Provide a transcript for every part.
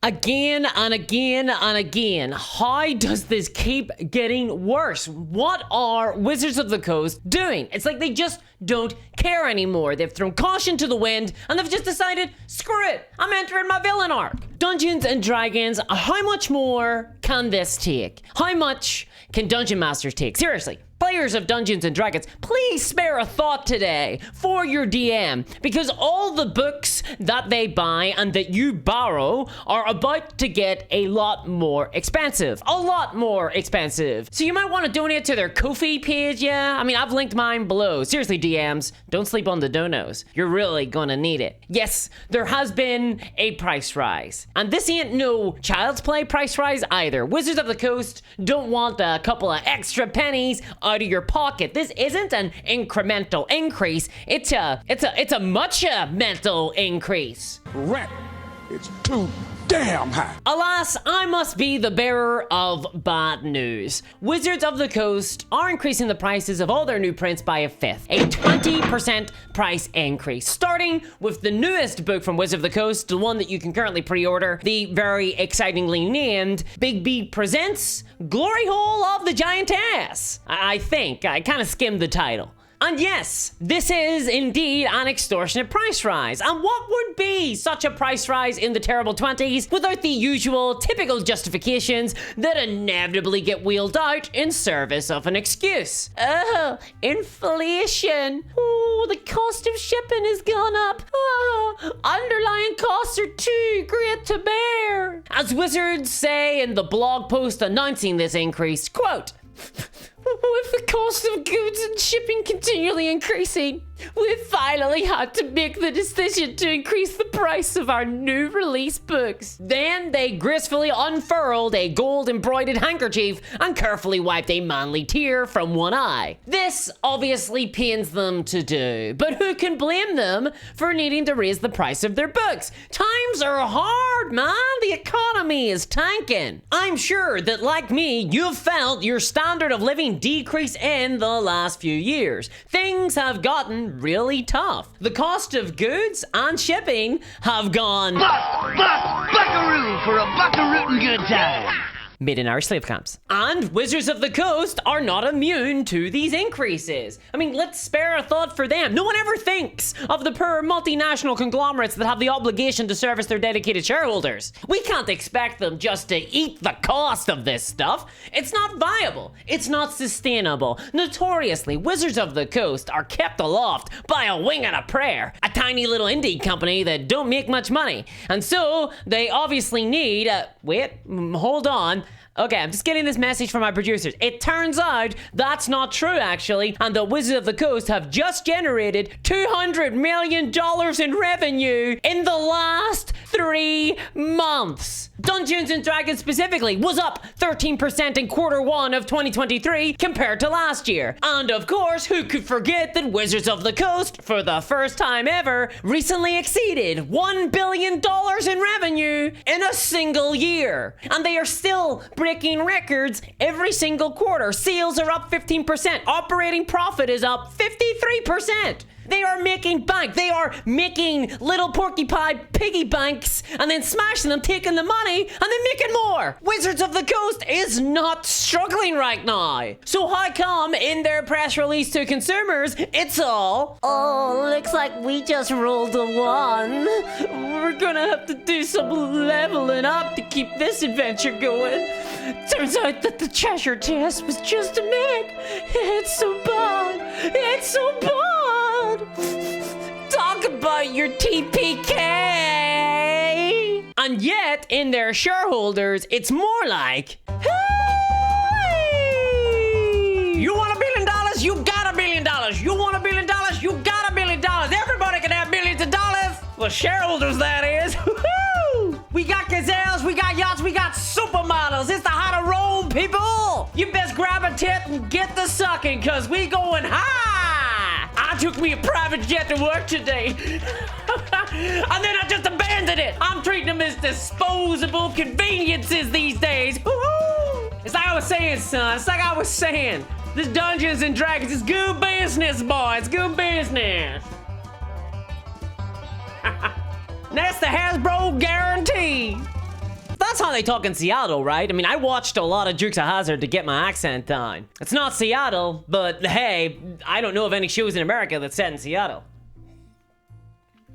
Again and again and again. How does this keep getting worse? What are Wizards of the Coast doing? It's like they just don't care anymore. They've thrown caution to the wind and they've just decided, screw it, I'm entering my villain arc. Dungeons and Dragons, how much more can this take? How much can Dungeon Masters take? Seriously. Players of Dungeons and Dragons, please spare a thought today for your DM, because all the books that they buy and that you borrow are about to get a lot more expensive. A lot more expensive. So you might want to donate to their Ko-fi page, yeah? I mean, I've linked mine below. Seriously, DMs, don't sleep on the donos. You're really gonna need it. Yes, there has been a price rise. And this ain't no Child's Play price rise either. Wizards of the Coast don't want a couple of extra pennies out of your pocket. This isn't an incremental increase. It's a much mental increase. Rent, it's too damn high. Alas, I must be the bearer of bad news. Wizards of the Coast are increasing the prices of all their new prints by a fifth. A 20% price increase. Starting with the newest book from Wizards of the Coast, the one that you can currently pre-order, the very excitingly named Big B Presents Glory Hole of the Giantess. I think. I kind of skimmed the title. And yes, this is indeed an extortionate price rise. And what would be such a price rise in the terrible 20s without the usual typical justifications that inevitably get wheeled out in service of an excuse? Oh, inflation. Oh, the cost of shipping has gone up. Oh, underlying costs are too great to bear. As Wizards say in the blog post announcing this increase, quote, with the cost of goods and shipping continually increasing, we've finally had to make the decision to increase the price of our new release books. Then they gracefully unfurled a gold-embroidered handkerchief and carefully wiped a manly tear from one eye. This obviously pains them to do, but who can blame them for needing to raise the price of their books? Times are hard, man. The economy is tanking. I'm sure that, like me, you've felt your standard of living decrease in the last few years. Things have gotten really tough. The cost of goods and shipping have gone buckaroo for a buckarootin' good time. Made in our slave camps. And Wizards of the Coast are not immune to these increases. I mean, let's spare a thought for them. No one ever thinks of the poor multinational conglomerates that have the obligation to service their dedicated shareholders. We can't expect them just to eat the cost of this stuff. It's not viable. It's not sustainable. Notoriously, Wizards of the Coast are kept aloft by a wing and a prayer. A tiny little indie company that don't make much money. And so, they obviously need, hold on. Okay, I'm just getting this message from my producers. It turns out that's not true, actually, and the Wizards of the Coast have just generated $200 million in revenue in the last 3 months. Dungeons and Dragons specifically was up 13% in Q1 of 2023 compared to last year. And of course, who could forget that Wizards of the Coast, for the first time ever, recently exceeded $1 billion in revenue in a single year. And they are still breaking records every single quarter. Sales are up 15%. Operating profit is up 53%. They are making bank. They are making little porcupine piggy banks and then smashing them, taking the money, and then making more. Wizards of the Coast is not struggling right now. So how come in their press release to consumers, it's all, oh, looks like we just rolled a 1. We're gonna have to do some leveling up to keep this adventure going. Turns out that the treasure chest was just a myth. It's so bad. It's so bad. Talk about your TPK! And yet, in their shareholders, it's more like, hey! You want $1 billion? You got $1 billion. You want $1 billion? You got $1 billion. Everybody can have billions of dollars. Well, shareholders, that is. Woo-hoo! We got gazelles, we got yachts, we got supermodels. It's the how to roll, people. You best grab a tit and get the sucking, cause we going high. I took me a private jet to work today. And then I just abandoned it. I'm treating them as disposable conveniences these days. Woo-hoo! It's like I was saying, son. It's like I was saying. This Dungeons and Dragons is good business, boy. It's good business. That's the Hasbro guarantee. that's how they talk in Seattle, right? I mean, I watched a lot of Dukes of Hazzard to get my accent down. It's not Seattle, but hey, I don't know of any shows in America that's set in Seattle.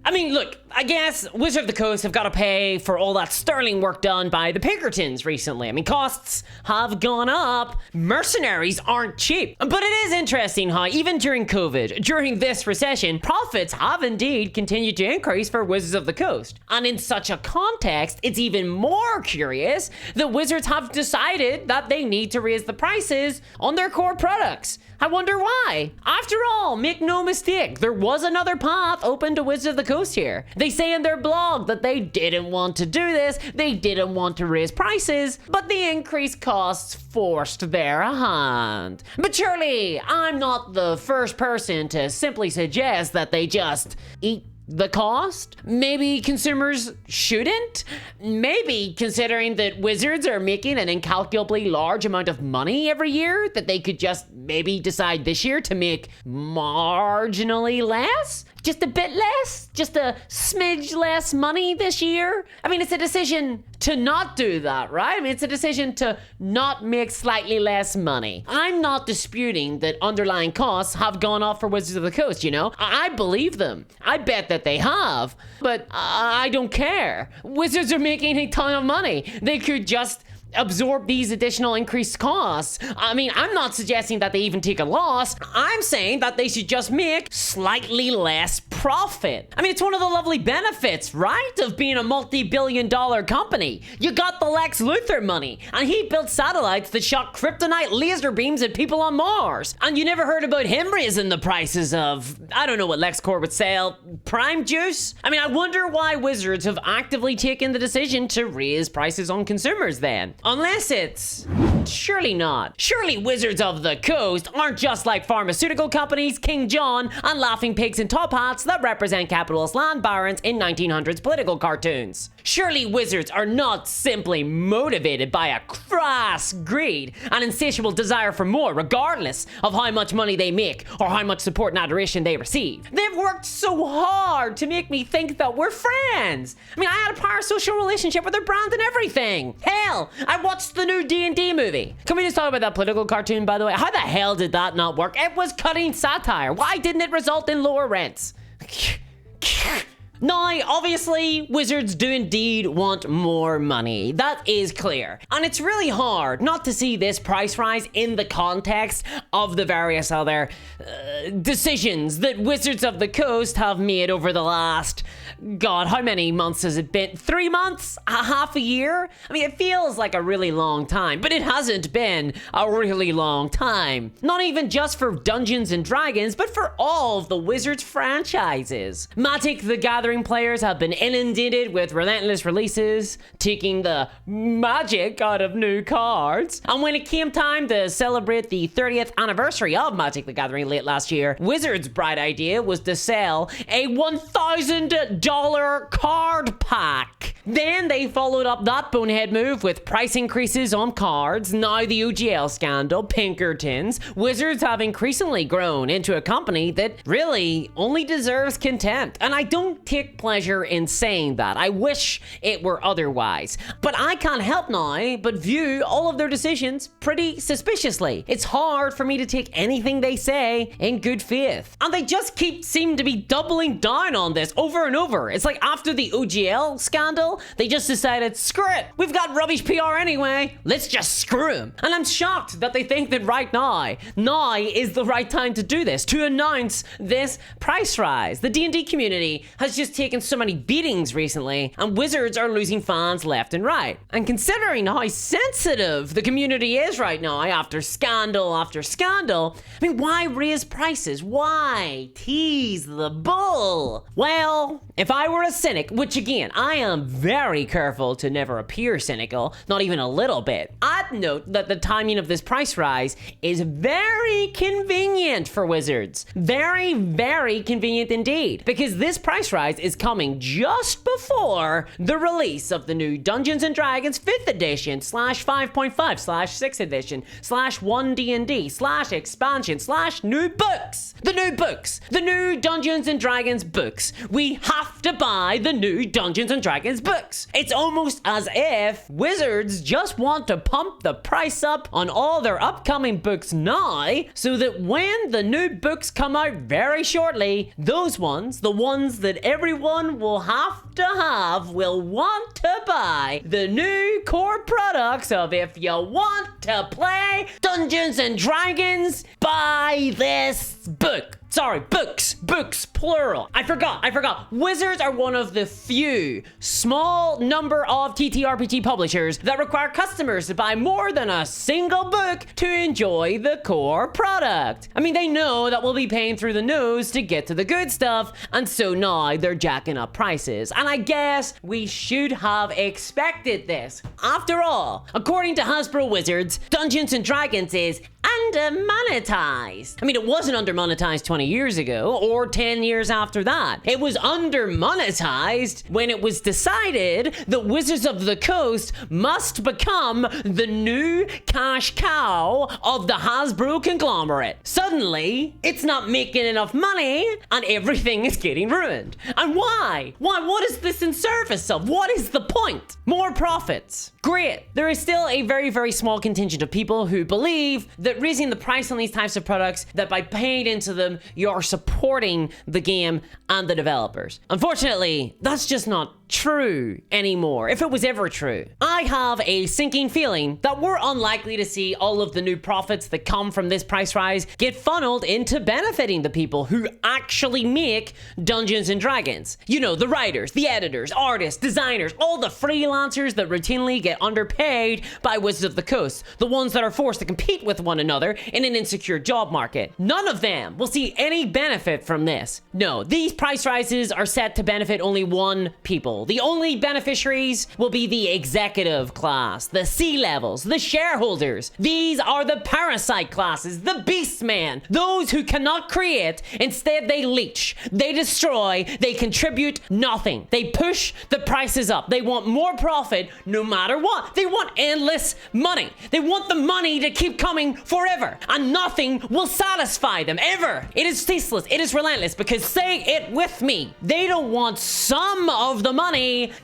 I mean, look, I guess Wizard of the Coast have got to pay for all that sterling work done by the Pinkertons recently. I mean, costs have gone up. Mercenaries aren't cheap. But it is interesting how even during COVID, during this recession, profits have indeed continued to increase for Wizards of the Coast. And in such a context, it's even more curious that Wizards have decided that they need to raise the prices on their core products. I wonder why. After all, make no mistake, there was another path open to Wizards of the Coast here. They say in their blog that they didn't want to do this, they didn't want to raise prices, but the increased costs forced their hand. But surely, I'm not the first person to simply suggest that they just eat the cost? Maybe consumers shouldn't? Maybe considering that Wizards are making an incalculably large amount of money every year, that they could just maybe decide this year to make marginally less? Just a bit less? Just a smidge less money this year? I mean, it's a decision to not do that, right? I mean, it's a decision to not make slightly less money. I'm not disputing that underlying costs have gone up for Wizards of the Coast, you know? I believe them. I bet that they have, but I don't care. Wizards are making a ton of money. They could just absorb these additional increased costs. I mean, I'm not suggesting that they even take a loss. I'm saying that they should just make slightly less profit. I mean, it's one of the lovely benefits, right, of being a multi-billion-dollar company. You got the Lex Luthor money, and he built satellites that shot kryptonite laser beams at people on Mars. And you never heard about him raising the prices of, I don't know what LexCorp would sell, Prime Juice? I mean, I wonder why Wizards have actively taken the decision to raise prices on consumers then. Unless it's... surely not. Surely Wizards of the Coast aren't just like pharmaceutical companies, King John, and laughing pigs in top hats that represent capitalist land barons in 1900s political cartoons. Surely Wizards are not simply motivated by a crass greed, an insatiable desire for more, regardless of how much money they make or how much support and adoration they receive. They've worked so hard to make me think that we're friends. I mean, I had a parasocial relationship with their brand and everything. Hell, I watched the new D&D movie. Can we just talk about that political cartoon, by the way? How the hell did that not work? It was cutting satire. Why didn't it result in lower rents? Now, obviously, Wizards do indeed want more money. That is clear. And it's really hard not to see this price rise in the context of the various other decisions that Wizards of the Coast have made over the last, God, how many months has it been? 3 months? Half a year? I mean, it feels like a really long time, but it hasn't been a really long time. Not even just for Dungeons and Dragons, but for all of the Wizards franchises. Magic the Gathering players have been inundated with relentless releases, taking the magic out of new cards. And when it came time to celebrate the 30th anniversary of Magic the Gathering late last year, Wizards' bright idea was to sell a $1,000 card pack. Then they followed up that bonehead move with price increases on cards. Now the OGL scandal, Pinkertons. Wizards have increasingly grown into a company that really only deserves contempt. And I don't take pleasure in saying that. I wish it were otherwise. But I can't help now but view all of their decisions pretty suspiciously. It's hard for me to take anything they say in good faith. And they just seem to be doubling down on this over and over. It's like after the OGL scandal, they just decided, screw it, we've got rubbish PR anyway, let's just screw them. And I'm shocked that they think that right now is the right time to do this, to announce this price rise. The D&D community has just taken so many beatings recently, and Wizards are losing fans left and right. And considering how sensitive the community is right now after scandal after scandal, I mean, why raise prices? Why tease the bull? Well, if I were a cynic, which again, I am very careful to never appear cynical, not even a little bit, at add note that the timing of this price rise is very convenient for Wizards. Very, very convenient indeed. Because this price rise is coming just before the release of the new Dungeons & Dragons 5th edition /5.5/6th edition /1D&D /expansion /new books. The new books. The new Dungeons & Dragons books. We have to buy the new Dungeons & Dragons books. It's almost as if Wizards just want to pump the price up on all their upcoming books now, so that when the new books come out very shortly, those ones, the ones that everyone will have to have, will want to buy the new core products of if you want to play Dungeons & Dragons, buy this book. Sorry, books, plural. I forgot. Wizards are one of the few small number of TTRPG publishers that require customers to buy more than a single book to enjoy the core product. I mean, they know that we'll be paying through the nose to get to the good stuff, and so now they're jacking up prices. And I guess we should have expected this. After all, according to Hasbro Wizards, Dungeons & Dragons is under-monetized. I mean, it wasn't under-monetized 20 years ago or 10 years after that. It was under-monetized when it was decided that Wizards of the Coast must become the new cash cow of the Hasbro conglomerate. Suddenly, it's not making enough money and everything is getting ruined. And why? What is this in service of? What is the point? More profits. Great. There is still a very, very small contingent of people who believe that raising the price on these types of products, that by paying into them, you're supporting the game and the developers. Unfortunately, that's just not true anymore, if it was ever true. I have a sinking feeling that we're unlikely to see all of the new profits that come from this price rise get funneled into benefiting the people who actually make Dungeons & Dragons. You know, the writers, the editors, artists, designers, all the freelancers that routinely get underpaid by Wizards of the Coast, the ones that are forced to compete with one another in an insecure job market. None of them will see any benefit from this. No, these price rises are set to benefit only one people. The only beneficiaries will be the executive class, the C-levels, the shareholders. These are the parasite classes, the beastmen, those who cannot create. Instead, they leech, they destroy, they contribute nothing. They push the prices up. They want more profit no matter what. They want endless money. They want the money to keep coming forever, and nothing will satisfy them ever. It is ceaseless. It is relentless, because say it with me. They don't want some of the money.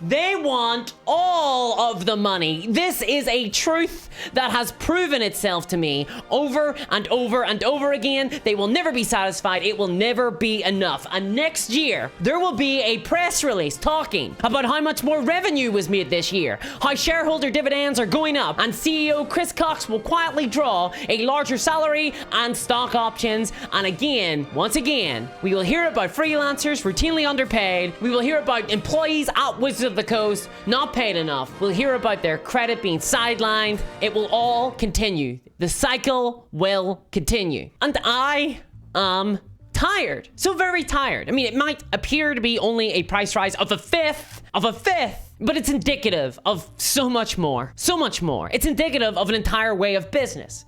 They want all of the money. This is a truth that has proven itself to me over and over and over again. They will never be satisfied. It will never be enough. And next year, there will be a press release talking about how much more revenue was made this year, how shareholder dividends are going up, and CEO Chris Cox will quietly draw a larger salary and stock options. And again, once again, we will hear about freelancers routinely underpaid. We will hear about employees at Wizards of the Coast not paid enough. We'll hear about their credit being sidelined. It will all continue. The cycle will continue. And I am tired. So very tired. I mean, it might appear to be only a price rise of a fifth, but it's indicative of so much more. So much more. It's indicative of an entire way of business.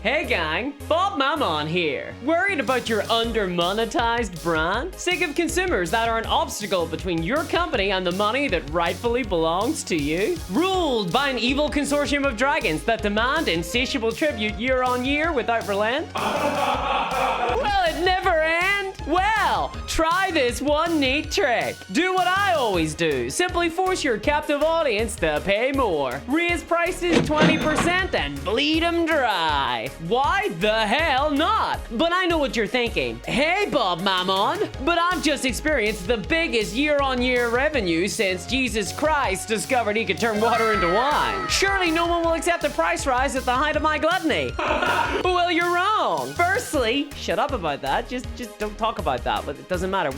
Hey gang, Bob Mammon here. Worried about your under-monetized brand? Sick of consumers that are an obstacle between your company and the money that rightfully belongs to you? Ruled by an evil consortium of dragons that demand insatiable tribute year on year without relent? Will it never end? Well, try this one neat trick. Do what I always do. Simply force your captive audience to pay more. Raise prices 20% and bleed them dry. Why the hell not? But I know what you're thinking. Hey, Bob Mammon, but I've just experienced the biggest year-on-year revenue since Jesus Christ discovered he could turn water into wine. Surely no one will accept a price rise at the height of my gluttony. Well, you're wrong. Firstly, shut up about that. Just don't talk about that, but it doesn't matter.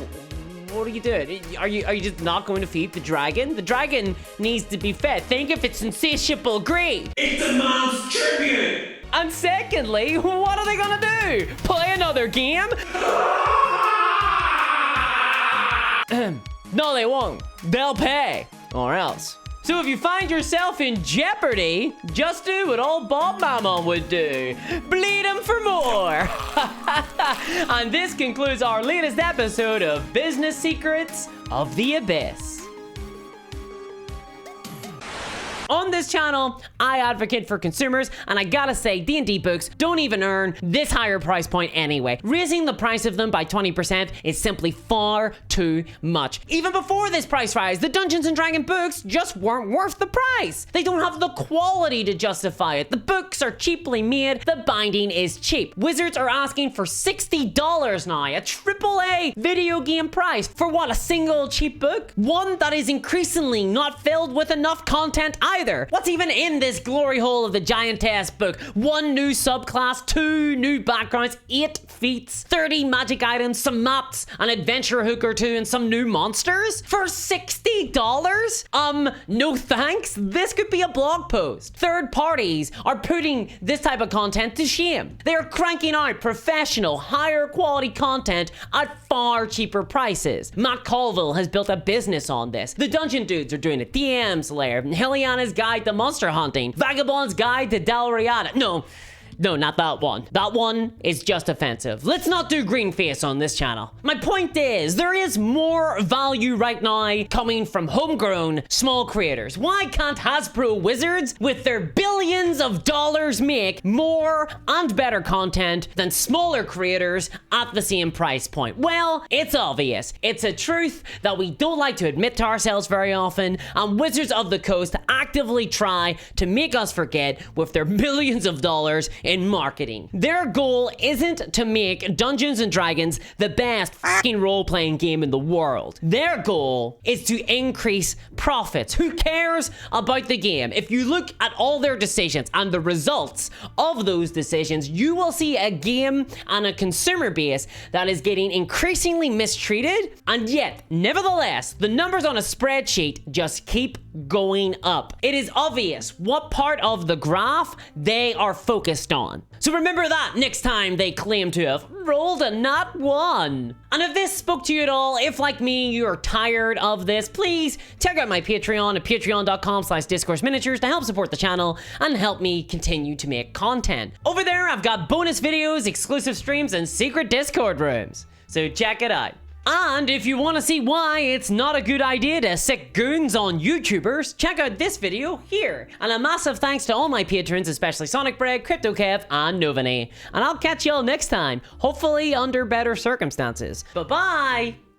What are you doing? Are you just not going to feed the dragon? The dragon needs to be fed. Think of its insatiable greed. It demands tribute! And secondly, what are they gonna do? Play another game? No, they won't. They'll pay. Or else So if you find yourself in jeopardy, just do what old Bob Mammon would do. Bleed him for more. And this concludes our latest episode of Business Secrets of the Abyss. On this channel, I advocate for consumers, and I gotta say, D&D books don't even earn this higher price point anyway. Raising the price of them by 20% is simply far too much. Even before this price rise, the Dungeons & Dragons books just weren't worth the price. They don't have the quality to justify it. The books are cheaply made, the binding is cheap. Wizards are asking for $60 now, a AAA video game price. For what, a single cheap book? One that is increasingly not filled with enough content either. What's even in this glory hole of the Giantess book? 1 new subclass, 2 new backgrounds, 8 feats, 30 magic items, some maps, an adventure hook or 2, and some new monsters? For $60? No thanks. This could be a blog post. Third parties are putting this type of content to shame. They are cranking out professional, higher quality content at far cheaper prices. Matt Colville has built a business on this. The Dungeon Dudes are doing it. DM's Lair, Heliana's Guide to Monster Hunting, Vagabond's Guide to Dalriada. No, not that one. That one is just offensive. Let's not do green face on this channel. My point is, there is more value right now coming from homegrown small creators. Why can't Hasbro Wizards, with their billions of dollars, make more and better content than smaller creators at the same price point? Well, it's obvious. It's a truth that we don't like to admit to ourselves very often, and Wizards of the Coast actively try to make us forget with their billions of dollars in marketing. Their goal isn't to make Dungeons & Dragons the best fucking role-playing game in the world. Their goal is to increase profits. Who cares about the game? If you look at all their decisions and the results of those decisions, you will see a game and a consumer base that is getting increasingly mistreated, and yet, nevertheless, the numbers on a spreadsheet just keep going up. It is obvious what part of the graph they are focused on. So remember that next time they claim to have rolled a nat 1. And if this spoke to you at all, if like me, you're tired of this, please check out my Patreon at patreon.com/discoursminiatures to help support the channel and help me continue to make content. Over there, I've got bonus videos, exclusive streams, and secret Discord rooms. So check it out. And if you want to see why it's not a good idea to sick goons on YouTubers, check out this video here. And a massive thanks to all my patrons, especially Sonic Bread, CryptoKev, and Novany. And I'll catch y'all next time, hopefully under better circumstances. Bye-bye!